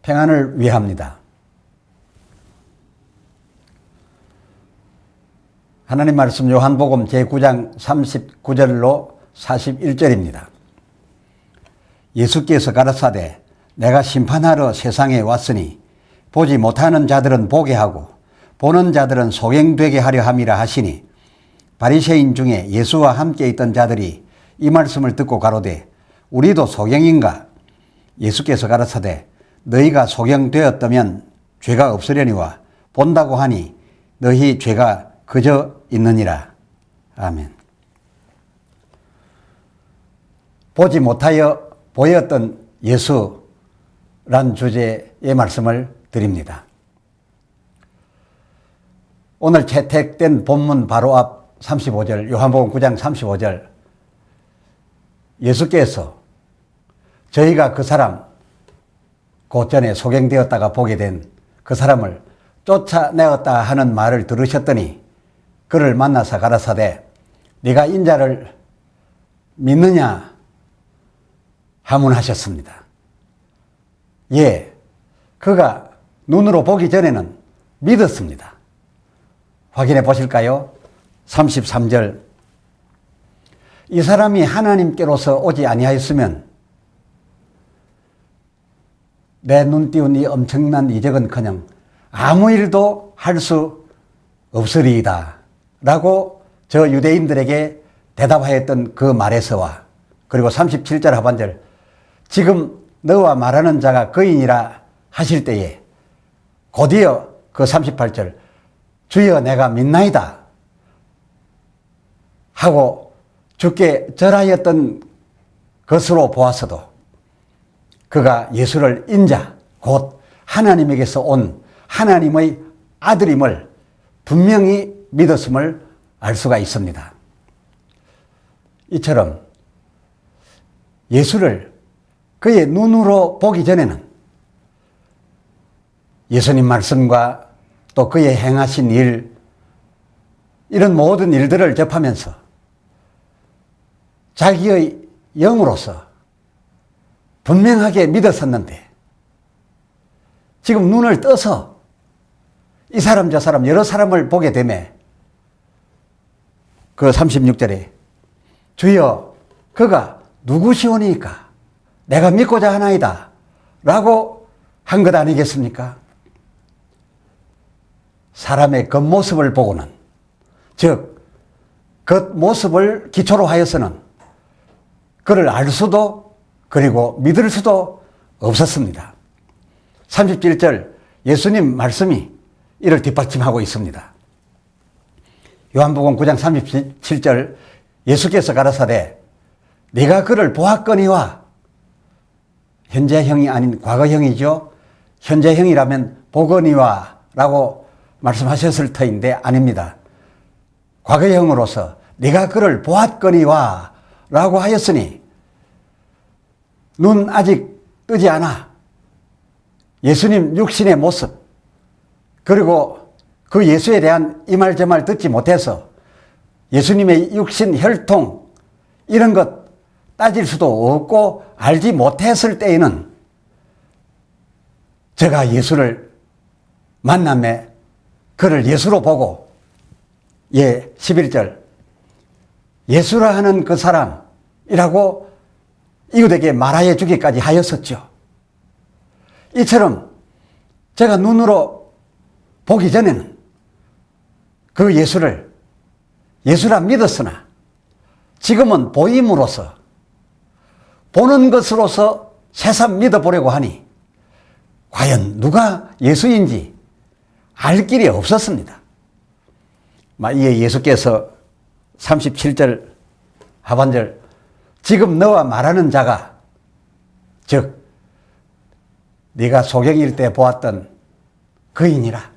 평안을 위합니다. 하나님 말씀 요한복음 제9장 39절로 41절입니다. 예수께서 가라사대 내가 심판하러 세상에 왔으니 보지 못하는 자들은 보게 하고 보는 자들은 소경되게 하려 함이라 하시니 바리새인 중에 예수와 함께 있던 자들이 이 말씀을 듣고 가로되 우리도 소경인가? 예수께서 가라사대 너희가 소경되었다면 죄가 없으려니와 본다고 하니 너희 죄가 그저 있느니라. 아멘. 보지 못하여 보였던 예수란 주제의 말씀을 드립니다. 오늘 채택된 본문 바로 앞 35절, 요한복음 9장 35절, 예수께서 저희가 그 사람, 그 전에 소경되었다가 보게 된 그 사람을 쫓아내었다 하는 말을 들으셨더니 그를 만나서 가라사대 네가 인자를 믿느냐 하문하셨습니다. 예, 그가 눈으로 보기 전에는 믿었습니다. 확인해 보실까요? 33절 이 사람이 하나님께로서 오지 아니하였으면 내 눈 띄운 이 엄청난 이적은커녕 아무 일도 할 수 없으리이다 라고 저 유대인들에게 대답하였던 그 말에서와 그리고 37절 하반절 지금 너와 말하는 자가 그인이라 하실 때에 곧이어 그 38절 주여 내가 믿나이다 하고 주께 절하였던 것으로 보아서도 그가 예수를 인자 곧 하나님에게서 온 하나님의 아들임을 분명히 믿었음을 알 수가 있습니다. 이처럼 예수를 그의 눈으로 보기 전에는 예수님 말씀과 또 그의 행하신 일, 이런 모든 일들을 접하면서 자기의 영으로서 분명하게 믿었었는데 지금 눈을 떠서 이 사람 저 사람 여러 사람을 보게 되매 그 36절에 주여 그가 누구시오니까 내가 믿고자 하나이다 라고 한 것 아니겠습니까? 사람의 겉모습을 보고는 즉 겉모습을 기초로 하여서는 그를 알 수도 그리고 믿을 수도 없었습니다. 37절 예수님 말씀이 이를 뒷받침하고 있습니다. 요한복음 9장 37절 예수께서 가라사대 네가 그를 보았거니와 현재형이 아닌 과거형이죠. 현재형이라면 보거니와 라고 말씀하셨을 터인데 아닙니다. 과거형으로서 네가 그를 보았거니와 라고 하였으니 눈 아직 뜨지 않아 예수님 육신의 모습 그리고 그 예수에 대한 이 말 저 말 듣지 못해서 예수님의 육신 혈통 이런 것 따질 수도 없고 알지 못했을 때에는 제가 예수를 만남에 그를 예수로 보고 11절 예수라 하는 그 사람이라고 이웃에게 말하여 주기까지 하였었죠. 이처럼 제가 눈으로 보기 전에는 그 예수를 예수라 믿었으나 지금은 보임으로써 보는 것으로서 새삼 믿어보려고 하니 과연 누가 예수인지 알 길이 없었습니다. 이에 예수께서 37절 하반절 지금 너와 말하는 자가 즉 네가 소경일 때 보았던 그인이라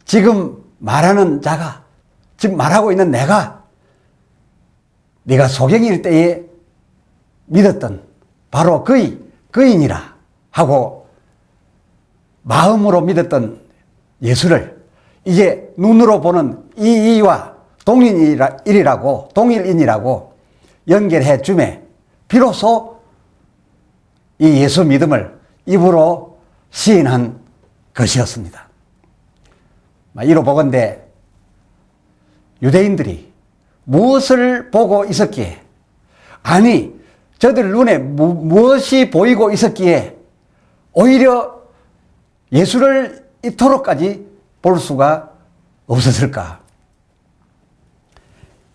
지금 말하는 자가 지금 말하고 있는 내가 네가 소경일 때에 믿었던 바로 그인이라 하고 마음으로 믿었던 예수를 이제 눈으로 보는 이와 동일인이라고 연결해 주매 비로소 이 예수 믿음을 입으로 시인한 것이었습니다. 이로 보건대 유대인들이 무엇을 보고 있었기에, 아니 저들 눈에 무엇이 보이고 있었기에 오히려 예수를 이토록까지 볼 수가 없었을까?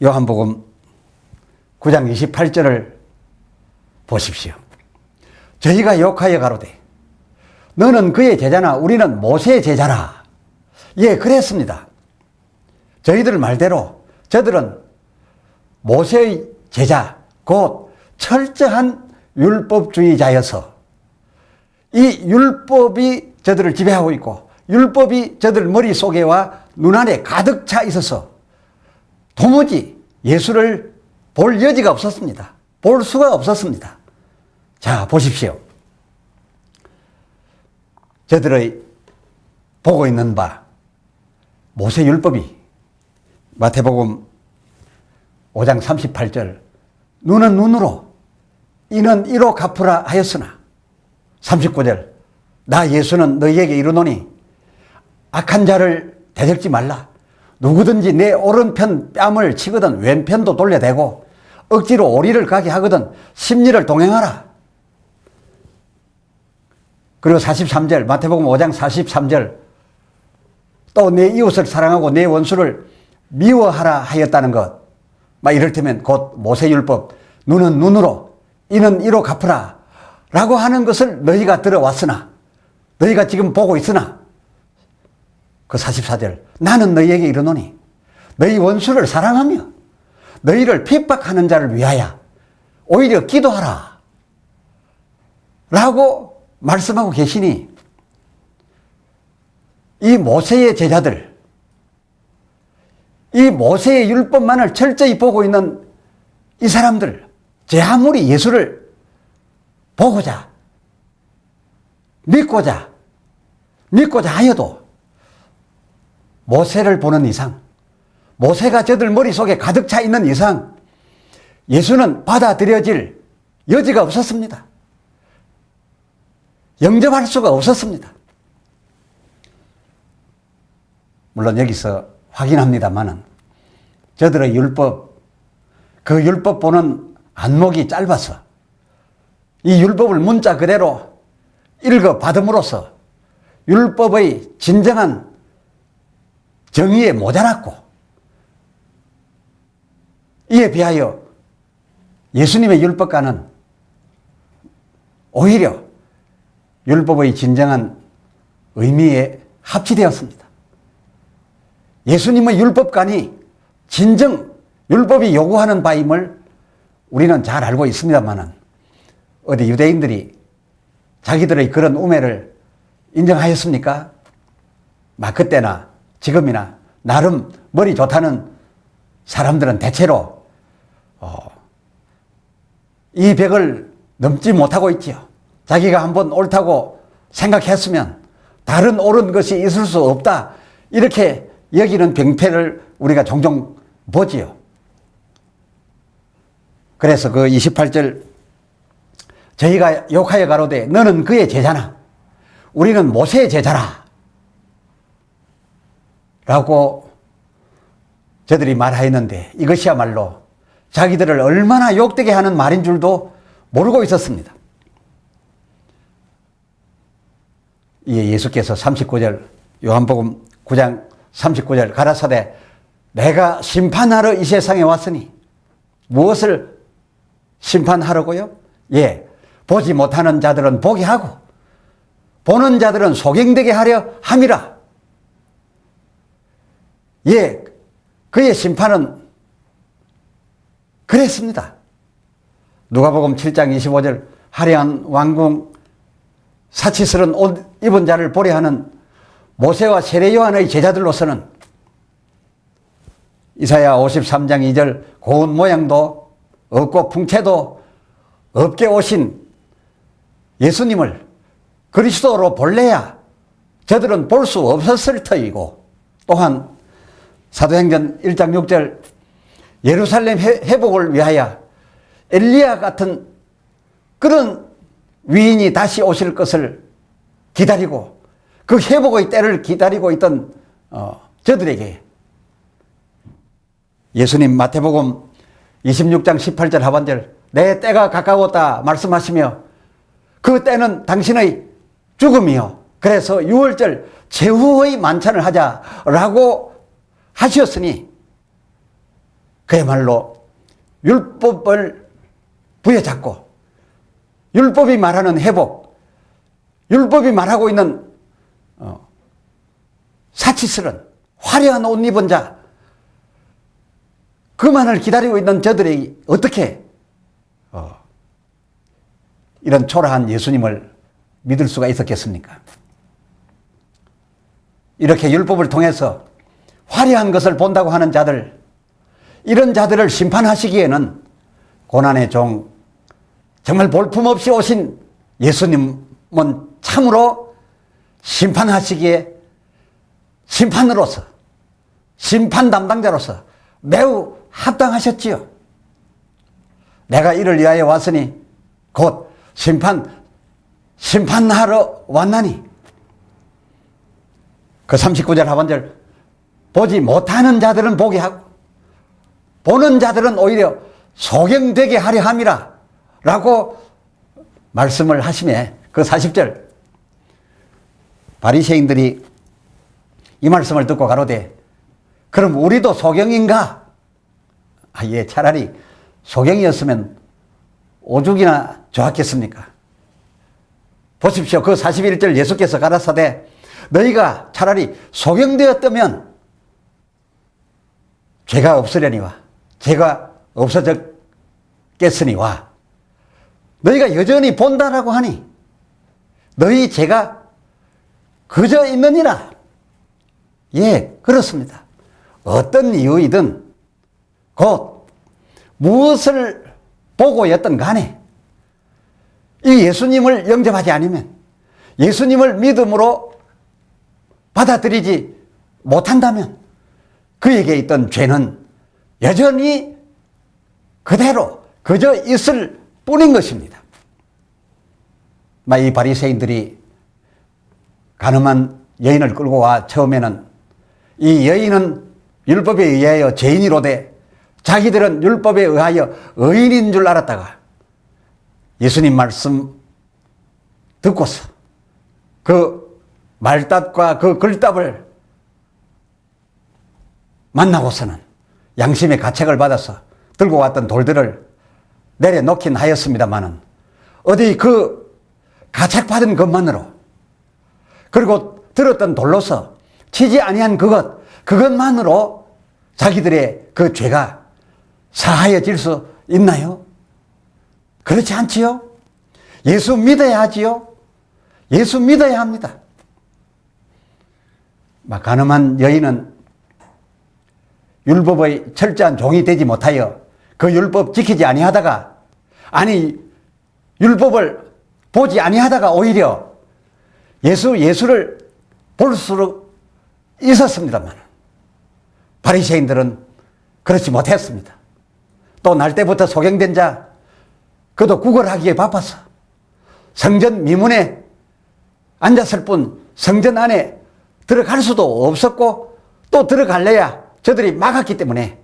요한복음 9장 28절을 보십시오. 저희가 욕하여 가로되 너는 그의 제자나 우리는 모세의 제자라. 예, 그랬습니다. 저희들 말대로 저들은 모세의 제자, 곧 철저한 율법주의자여서 이 율법이 저들을 지배하고 있고 율법이 저들 머릿속에와 눈안에 가득 차 있어서 도무지 예수를 볼 여지가 없었습니다. 볼 수가 없었습니다. 자, 보십시오. 저들의 보고 있는 바 모세 율법이 마태복음 5장 38절 눈은 눈으로 이는 이로 갚으라 하였으나 39절 나 예수는 너희에게 이르노니 악한 자를 대적지 말라. 누구든지 내 오른편 뺨을 치거든 왼편도 돌려대고 억지로 오리를 가게 하거든 십리를 동행하라. 그리고 43절 마태복음 5장 43절 또 내 이웃을 사랑하고 내 원수를 미워하라 하였다는 것. 이를테면 곧 모세율법 눈은 눈으로 이는 이로 갚으라 라고 하는 것을 너희가 들어왔으나 너희가 지금 보고 있으나 그 44절 나는 너희에게 이르노니 너희 원수를 사랑하며 너희를 핍박하는 자를 위하여 오히려 기도하라 라고 말씀하고 계시니 이 모세의 제자들, 이 모세의 율법만을 철저히 보고 있는 이 사람들, 제 아무리 예수를 보고자 믿고자 하여도 모세를 보는 이상, 모세가 저들 머릿속에 가득 차 있는 이상 예수는 받아들여질 여지가 없었습니다. 영접할 수가 없었습니다. 물론 여기서 확인합니다만은 저들의 율법, 그 율법 보는 안목이 짧아서 이 율법을 문자 그대로 읽어받음으로써 율법의 진정한 정의에 모자랐고 이에 비하여 예수님의 율법과는 오히려 율법의 진정한 의미에 합치되었습니다. 예수님의 율법관이 진정 율법이 요구하는 바임을 우리는 잘 알고 있습니다만은 어디 유대인들이 자기들의 그런 우매를 인정하였습니까? 그때나 지금이나 나름 머리 좋다는 사람들은 대체로 이 벽을 넘지 못하고 있지요. 자기가 한번 옳다고 생각했으면 다른 옳은 것이 있을 수 없다. 이렇게 여기는 병폐를 우리가 종종 보지요. 그래서 그 28절 저희가 욕하여 가로되 너는 그의 제자나 우리는 모세의 제자라 라고 저들이 말하였는데 이것이야말로 자기들을 얼마나 욕되게 하는 말인 줄도 모르고 있었습니다. 이에 예수께서 39절 요한복음 9장 39절 가라사대 내가 심판하러 이 세상에 왔으니 무엇을 심판하려고요? 예, 보지 못하는 자들은 보게 하고 보는 자들은 소경되게 하려 함이라. 예, 그의 심판은 그랬습니다. 누가복음 7장 25절 화려한 왕궁 사치스러운 옷 입은 자를 보려 하는 모세와 세례 요한의 제자들로서는 이사야 53장 2절 고운 모양도 없고 풍채도 없게 오신 예수님을 그리스도로 볼래야 저들은 볼 수 없었을 터이고 또한 사도행전 1장 6절 예루살렘 회복을 위하여 엘리야 같은 그런 위인이 다시 오실 것을 기다리고 그 회복의 때를 기다리고 있던 저들에게 예수님 마태복음 26장 18절 하반절 내 때가 가까웠다 말씀하시며 그 때는 당신의 죽음이요 그래서 유월절 제후의 만찬을 하자라고 하셨으니 그야말로 율법을 부여잡고 율법이 말하는 회복, 율법이 말하고 있는 사치스런 화려한 옷 입은 자 그만을 기다리고 있는 저들이 어떻게 이런 초라한 예수님을 믿을 수가 있었겠습니까? 이렇게 율법을 통해서 화려한 것을 본다고 하는 자들, 이런 자들을 심판하시기에는 고난의 종, 정말 볼품없이 오신 예수님은 참으로 심판하시기에 심판으로서, 심판 담당자로서 매우 합당하셨지요. 내가 이를 위하여 왔으니 곧 심판하러 왔나니. 그 39절 하반절 보지 못하는 자들은 보게 하고 보는 자들은 오히려 소경되게 하려 함이라 라고 말씀을 하시매 그 40절 바리새인들이 이 말씀을 듣고 가로되 그럼 우리도 소경인가? 예, 차라리 소경이었으면 오죽이나 좋았겠습니까? 보십시오. 그 41절 예수께서 가라사대 너희가 차라리 소경되었다면 죄가 없으려니와 죄가 없어졌겠으니와 너희가 여전히 본다라고 하니 너희 죄가 그저 있느니라. 예, 그렇습니다. 어떤 이유이든 곧 무엇을 보고였던 간에 이 예수님을 영접하지 않으면 예수님을 믿음으로 받아들이지 못한다면 그에게 있던 죄는 여전히 그대로 그저 있을 뿐인 것입니다. 이 바리새인들이 가늠한 여인을 끌고 와 처음에는 이 여인은 율법에 의하여 죄인이로되 자기들은 율법에 의하여 의인인 줄 알았다가 예수님 말씀 듣고서 그 말답과 그 글답을 만나고서는 양심의 가책을 받아서 들고 왔던 돌들을 내려놓긴 하였습니다마는 어디 그 가책받은 것만으로 그리고 들었던 돌로서 치지 아니한 그것만으로 자기들의 그 죄가 사하여질 수 있나요? 그렇지 않지요? 예수 믿어야 하지요? 예수 믿어야 합니다. 가늠한 여인은 율법의 철저한 종이 되지 못하여 그 율법 지키지 아니하다가 율법을 보지 아니하다가 오히려 예수를 볼 수 있었습니다만 바리새인들은 그렇지 못했습니다. 또 날 때부터 소경된 자 그도 구걸하기에 바빠서 성전 미문에 앉았을 뿐 성전 안에 들어갈 수도 없었고 또 들어갈래야 저들이 막았기 때문에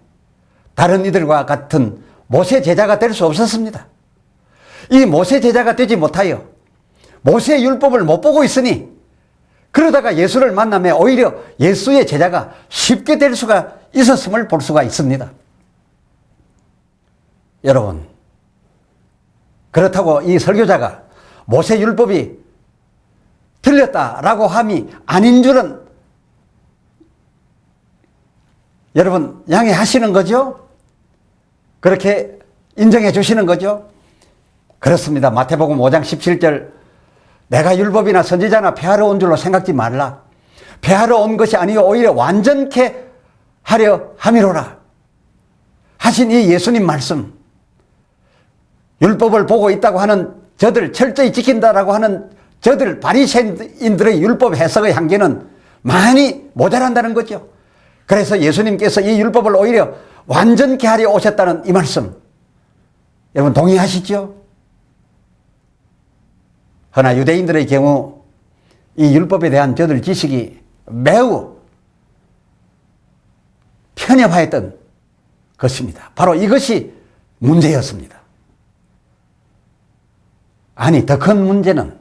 다른 이들과 같은 모세 제자가 될 수 없었습니다. 이 모세 제자가 되지 못하여 모세의 율법을 못 보고 있으니 그러다가 예수를 만나면 오히려 예수의 제자가 쉽게 될 수가 있었음을 볼 수가 있습니다. 여러분, 그렇다고 이 설교자가 모세 율법이 틀렸다라고 함이 아닌 줄은 여러분 양해하시는 거죠? 그렇게 인정해 주시는 거죠? 그렇습니다. 마태복음 5장 17절 내가 율법이나 선지자나 폐하러 온 줄로 생각지 말라. 폐하러 온 것이 아니요 오히려 완전케 하려 함이로라 하신 이 예수님 말씀, 율법을 보고 있다고 하는 저들, 철저히 지킨다라고 하는 저들 바리새인들의 율법 해석의 한계는 많이 모자란다는 거죠. 그래서 예수님께서 이 율법을 오히려 완전케 하려 오셨다는 이 말씀 여러분 동의하시죠? 허나 유대인들의 경우 이 율법에 대한 저들 지식이 매우 편협하였던 것입니다. 바로 이것이 문제였습니다. 아니, 더 큰 문제는,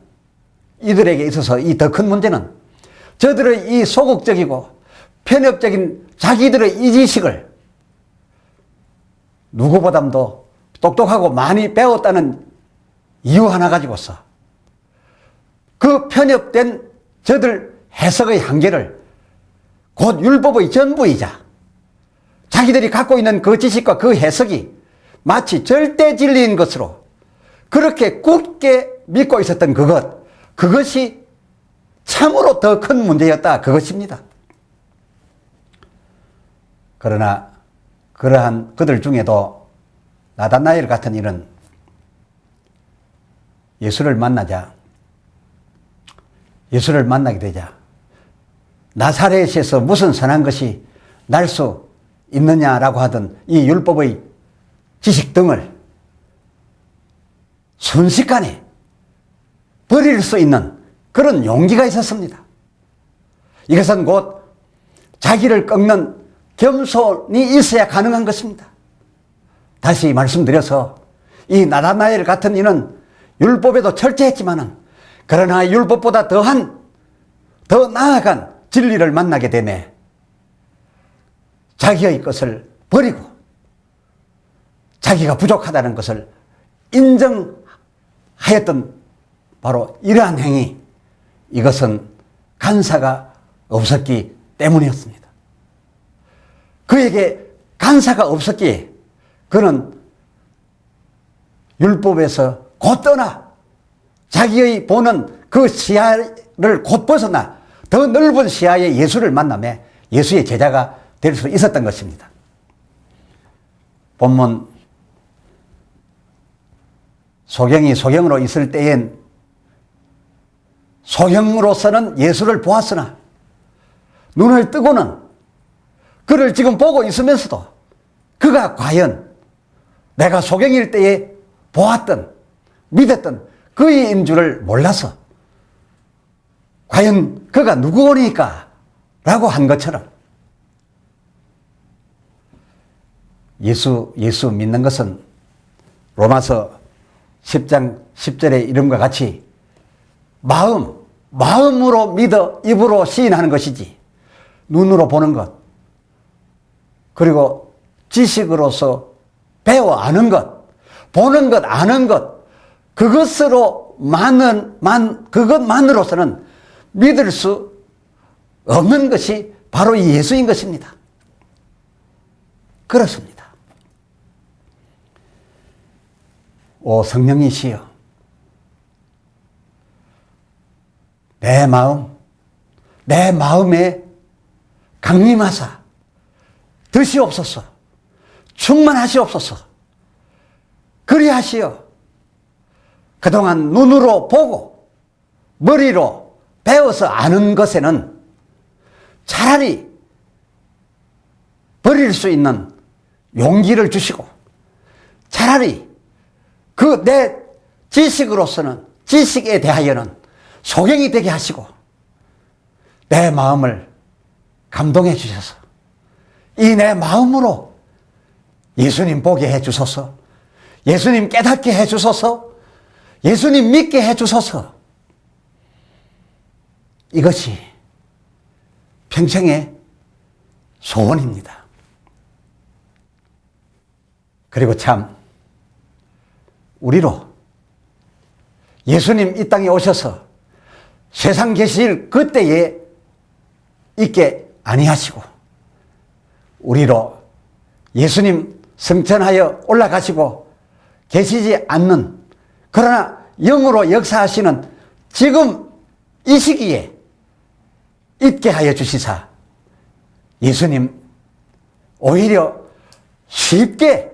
이들에게 있어서 이 더 큰 문제는 저들의 이 소극적이고 편협적인 자기들의 이 지식을 누구보다도 똑똑하고 많이 배웠다는 이유 하나 가지고서 그 편협된 저들 해석의 한계를 곧 율법의 전부이자 자기들이 갖고 있는 그 지식과 그 해석이 마치 절대 진리인 것으로 그렇게 굳게 믿고 있었던 그것이 참으로 더 큰 문제였다, 그것입니다. 그러나 그러한 그들 중에도 나다나엘 같은 이는 예수를 만나게 되자 나사렛에서 무슨 선한 것이 날 수 있느냐라고 하던 이 율법의 지식 등을 순식간에 버릴 수 있는 그런 용기가 있었습니다. 이것은 곧 자기를 꺾는 겸손이 있어야 가능한 것입니다. 다시 말씀드려서 이 나다나엘 같은 이는 율법에도 철저했지만은 그러나 율법보다 더 나아간 진리를 만나게 되네 자기의 것을 버리고 자기가 부족하다는 것을 인정하였던 바로 이러한 행위, 이것은 간사가 없었기 때문이었습니다. 그에게 간사가 없었기에 그는 율법에서 곧 떠나 자기의 보는 그 시야를 곧 벗어나 더 넓은 시야의 예수를 만나며 예수의 제자가 될 수 있었던 것입니다. 본문 소경이 소경으로 있을 때엔 소경으로서는 예수를 보았으나 눈을 뜨고는 그를 지금 보고 있으면서도 그가 과연 내가 소경일 때에 보았던 믿었던 그이인 줄을 몰라서 과연 그가 누구오니까 라고 한 것처럼 예수 믿는 것은 로마서 10장 10절의 이름과 같이 마음으로 믿어 입으로 시인하는 것이지 눈으로 보는 것 그리고 지식으로서 배워 아는 것 보는 것 아는 것 그것만으로서는 믿을 수 없는 것이 바로 이 예수인 것입니다. 그렇습니다. 오 성령이시여 내 마음에 강림하사 드시옵소서 충만하시옵소서 그리하시어 그동안 눈으로 보고 머리로 배워서 아는 것에는 차라리 버릴 수 있는 용기를 주시고 차라리 그 내 지식에 대하여는 소경이 되게 하시고 내 마음을 감동해 주셔서 이 내 마음으로 예수님 보게 해 주소서 예수님 깨닫게 해 주소서 예수님 믿게 해 주소서 이것이 평생의 소원입니다. 그리고 참 우리로 예수님 이 땅에 오셔서 세상 계실 그때에 있게 아니하시고 우리로 예수님 승천하여 올라가시고 계시지 않는 그러나 영으로 역사하시는 지금 이 시기에 있게 하여 주시사 예수님 오히려 쉽게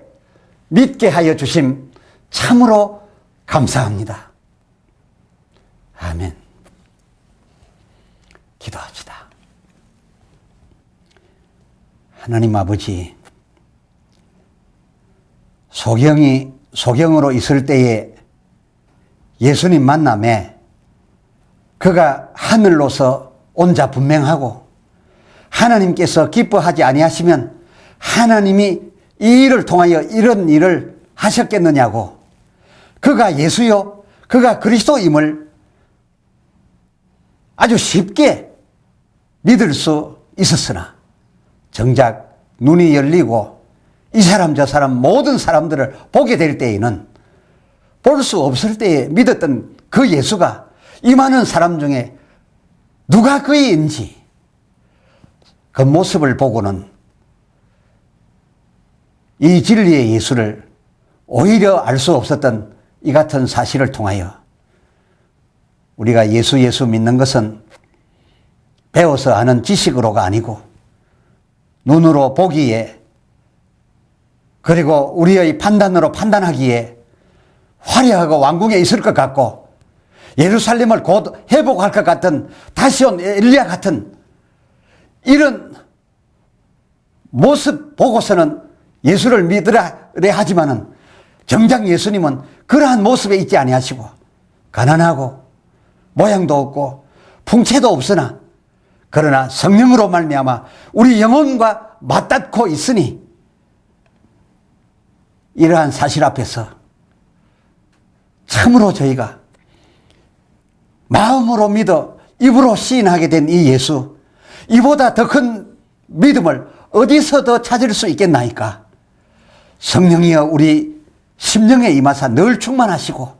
믿게 하여 주심 참으로 감사합니다. 아멘. 기도합시다. 하나님 아버지, 소경으로 있을 때에 예수님 만남에 그가 하늘로서 온 자 분명하고 하나님께서 기뻐하지 아니하시면 하나님이 이 일을 통하여 이런 일을 하셨겠느냐고, 그가 예수요 그가 그리스도임을 아주 쉽게 믿을 수 있었으나 정작 눈이 열리고 이 사람 저 사람 모든 사람들을 보게 될 때에는 볼 수 없을 때에 믿었던 그 예수가 이 많은 사람 중에 누가 그이인지 그 모습을 보고는 이 진리의 예수를 오히려 알 수 없었던 이 같은 사실을 통하여 우리가 예수 믿는 것은 배워서 아는 지식으로가 아니고 눈으로 보기에 그리고 우리의 판단으로 판단하기에 화려하고 왕궁에 있을 것 같고 예루살렘을 곧 회복할 것 같은 다시 온 엘리야 같은 이런 모습 보고서는 예수를 믿으라 하지만은 정작 예수님은 그러한 모습에 있지 아니하시고 가난하고 모양도 없고 풍채도 없으나 그러나 성령으로 말미암아 우리 영혼과 맞닿고 있으니 이러한 사실 앞에서 참으로 저희가 마음으로 믿어 입으로 시인하게 된 이 예수, 이보다 더 큰 믿음을 어디서 더 찾을 수 있겠나이까? 성령이여 우리 심령에 임하사 늘 충만하시고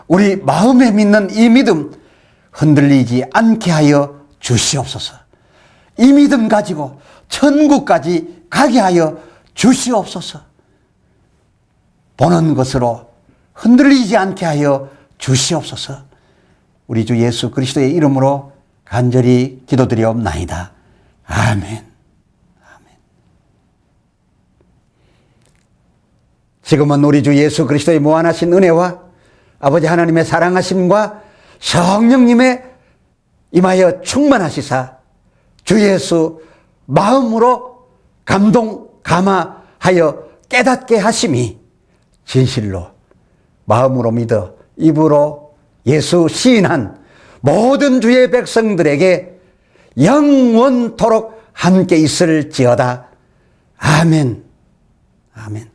우리 마음에 믿는 이 믿음 흔들리지 않게 하여 주시옵소서. 이 믿음 가지고 천국까지 가게 하여 주시옵소서. 보는 것으로 흔들리지 않게 하여 주시옵소서. 우리 주 예수 그리스도의 이름으로 간절히 기도드리옵나이다. 아멘. 아멘. 지금은 우리 주 예수 그리스도의 무한하신 은혜와 아버지 하나님의 사랑하심과 성령님의 임하여 충만하시사 주 예수 마음으로 감동 감화하여 깨닫게 하심이 진실로 마음으로 믿어 입으로 예수 시인한 모든 주의 백성들에게 영원토록 함께 있을지어다. 아멘. 아멘.